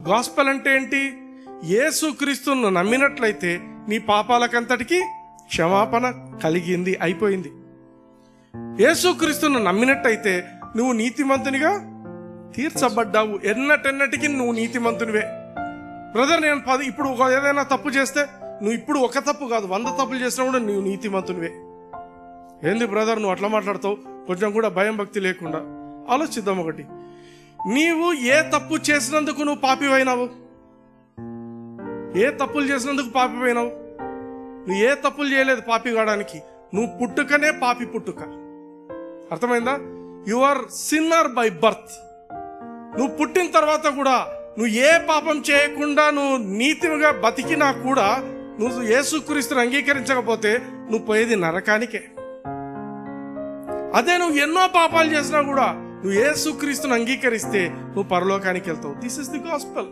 Gospel అంటే ఏంటి? యేసుక్రీస్తును నమ్మినట్లయితే నీ పాపాలకంతటికి క్షమాపణ కలిగింది, అయిపోయింది. యేసుక్రీస్తును నమ్మినట్టయితే నువ్వు నీతిమంతునిగా తీర్చబడ్డావు. ఎన్నటెన్నటికి నువ్వు నీతిమంతునివే. బ్రదర్, నేను ఇప్పుడు ఏదైనా తప్పు చేస్తే, నువ్వు ఇప్పుడు ఒక తప్పు కాదు 100 తప్పులు చేసినా కూడా నువ్వు నీతిమంతునివే. ఏంది బ్రదర్ నువ్వు అట్లా మాట్లాడతావు? కొంచెం కూడా భయం భక్తి లేకుండా ఆలోచిద్దాం. ఒకటి, నీవు ఏ తప్పు చేసినందుకు నువ్వు పాపివైనావు? ఏ తప్పులు చేసినందుకు పాపివైనావు? నువ్వు ఏ తప్పులు చేయలేదు పాపి కావడానికి. నువ్వు పుట్టుకనే పాపి పుట్టుక. అర్థమైందా? You are sinner by birth. నువ్వు పుట్టిన తర్వాత కూడా నువ్వు ఏ పాపం చేయకుండా నువ్వు నీతిగా బతికినా కూడా నువ్వు యేసుక్రీస్తుని అంగీకరించకపోతే నువ్వు పోయేది నరకానికే. అదే నువ్వు ఎన్నో పాపాలు చేసినా కూడా నువ్వు యేసుక్రీస్తుని అంగీకరిస్తే నువ్వు పరలోకానికి వెళ్తావు. This is the gospel.